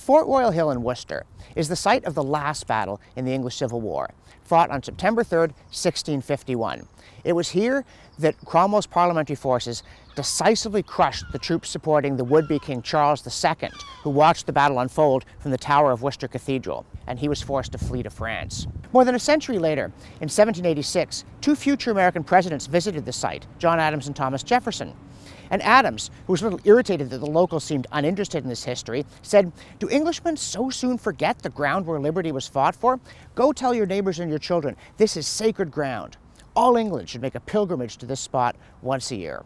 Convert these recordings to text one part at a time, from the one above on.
Fort Royal Hill in Worcester is the site of the last battle in the English Civil War, fought on September 3rd, 1651. It was here that Cromwell's parliamentary forces decisively crushed the troops supporting the would-be King Charles II, who watched the battle unfold from the tower of Worcester Cathedral, and he was forced to flee to France. More than a century later, in 1786, two future American presidents visited the site, John Adams and Thomas Jefferson. And Adams, who was a little irritated that the locals seemed uninterested in this history, said, "Do Englishmen so soon forget the ground where liberty was fought for? Go tell your neighbors and your children, this is sacred ground. All England should make a pilgrimage to this spot once a year."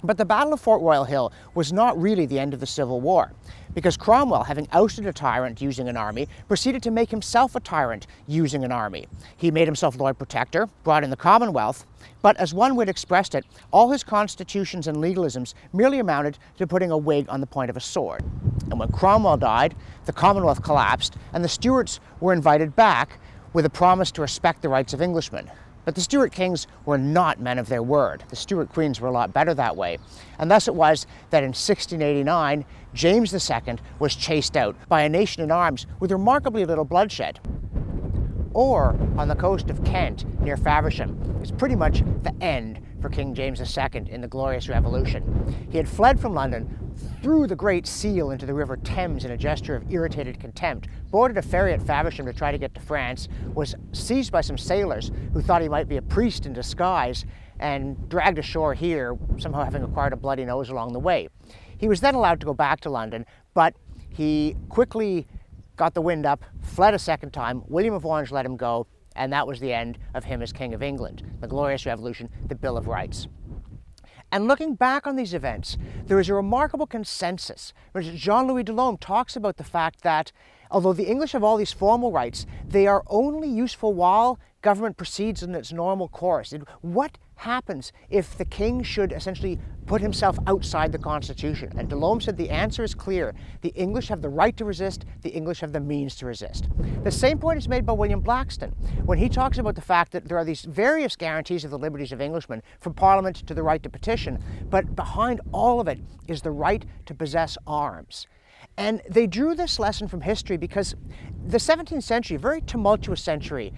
But the Battle of Fort Royal Hill was not really the end of the Civil War, because Cromwell, having ousted a tyrant using an army, proceeded to make himself a tyrant using an army. He made himself Lord Protector, brought in the Commonwealth, but as one would expressed it, all his constitutions and legalisms merely amounted to putting a wig on the point of a sword. And when Cromwell died, the Commonwealth collapsed, and the Stuarts were invited back with a promise to respect the rights of Englishmen. But the Stuart kings were not men of their word. The Stuart queens were a lot better that way. And thus it was that in 1689, James II was chased out by a nation in arms with remarkably little bloodshed. Or on the coast of Kent, near Faversham, is pretty much the end for King James II in the Glorious Revolution. He had fled from London, threw the Great Seal into the River Thames in a gesture of irritated contempt, boarded a ferry at Faversham to try to get to France, was seized by some sailors who thought he might be a priest in disguise, and dragged ashore here, somehow having acquired a bloody nose along the way. He was then allowed to go back to London, but he quickly got the wind up, fled a second time. William of Orange let him go, and that was the end of him as King of England, the Glorious Revolution, the Bill of Rights. And looking back on these events, there is a remarkable consensus. Jean-Louis Delhomme talks about the fact that although the English have all these formal rights, they are only useful while government proceeds in its normal course. What happens if the king should essentially put himself outside the Constitution? And Delhomme said the answer is clear. The English have the right to resist, the English have the means to resist. The same point is made by William Blackstone when he talks about the fact that there are these various guarantees of the liberties of Englishmen, from Parliament to the right to petition, but behind all of it is the right to possess arms. And they drew this lesson from history because the 17th century, a very tumultuous century,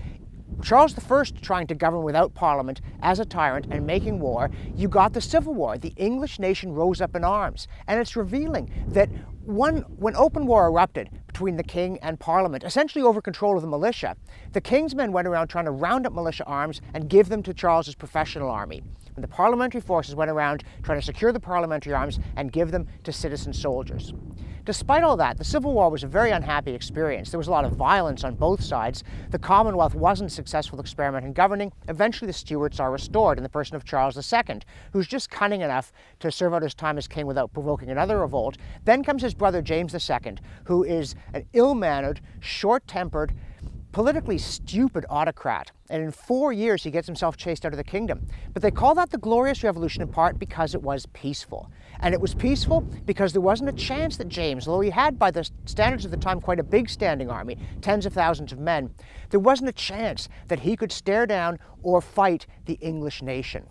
Charles I trying to govern without Parliament as a tyrant and making war, you got the Civil War. The English nation rose up in arms. And it's revealing that when open war erupted between the king and Parliament, essentially over control of the militia, the king's men went around trying to round up militia arms and give them to Charles's professional army. And the parliamentary forces went around trying to secure the parliamentary arms and give them to citizen soldiers. Despite all that, the Civil War was a very unhappy experience. There was a lot of violence on both sides. The Commonwealth wasn't a successful experiment in governing. Eventually the Stuarts are restored in the person of Charles II, who's just cunning enough to serve out his time as king without provoking another revolt. Then comes his brother James II, who is an ill-mannered, short-tempered, politically stupid autocrat, and in 4 years he gets himself chased out of the kingdom. But they call that the Glorious Revolution in part because it was peaceful. And it was peaceful because there wasn't a chance that James, although he had by the standards of the time quite a big standing army, tens of thousands of men, there wasn't a chance that he could stare down or fight the English nation.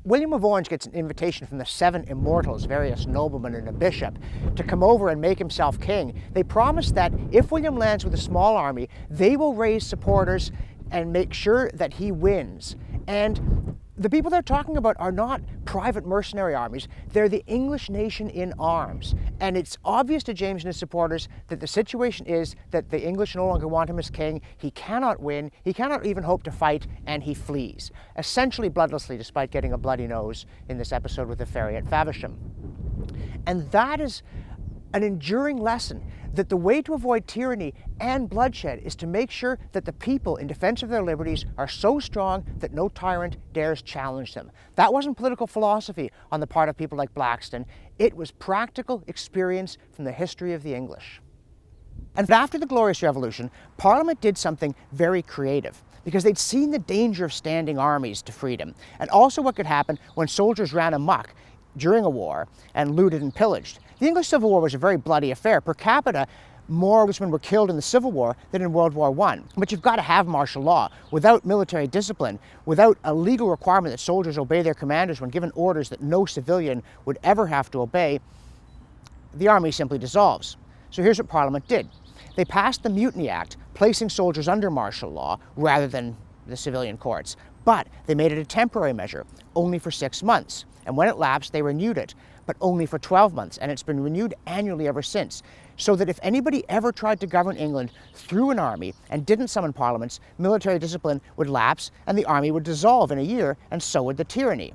William of Orange gets an invitation from the 7 immortals, various noblemen and a bishop, to come over and make himself king. They promise that if William lands with a small army, they will raise supporters and make sure that he wins. And the people they're talking about are not private mercenary armies. They're the English nation in arms. And it's obvious to James and his supporters that the situation is that the English no longer want him as king. He cannot win. He cannot even hope to fight, and he flees, essentially bloodlessly, despite getting a bloody nose in this episode with the ferry at Faversham. And that is an enduring lesson that the way to avoid tyranny and bloodshed is to make sure that the people in defense of their liberties are so strong that no tyrant dares challenge them. That wasn't political philosophy on the part of people like Blackstone. It was practical experience from the history of the English. And after the Glorious Revolution, Parliament did something very creative, because they'd seen the danger of standing armies to freedom, and also what could happen when soldiers ran amok during a war and looted and pillaged. The English Civil War was a very bloody affair. Per capita, more Englishmen were killed in the Civil War than in World War I. But you've got to have martial law. Without military discipline, without a legal requirement that soldiers obey their commanders when given orders that no civilian would ever have to obey, the army simply dissolves. So here's what Parliament did. They passed the Mutiny Act, placing soldiers under martial law rather than the civilian courts. But they made it a temporary measure, only for 6 months. And when it lapsed, they renewed it, but only for 12 months. And it's been renewed annually ever since. So that if anybody ever tried to govern England through an army and didn't summon parliaments, military discipline would lapse and the army would dissolve in a year, and so would the tyranny.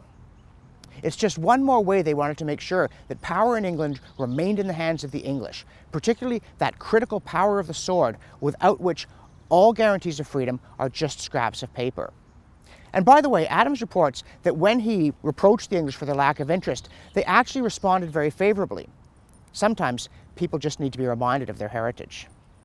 It's just one more way they wanted to make sure that power in England remained in the hands of the English, particularly that critical power of the sword, without which all guarantees of freedom are just scraps of paper. And by the way, Adams reports that when he reproached the English for their lack of interest, they actually responded very favorably. Sometimes people just need to be reminded of their heritage.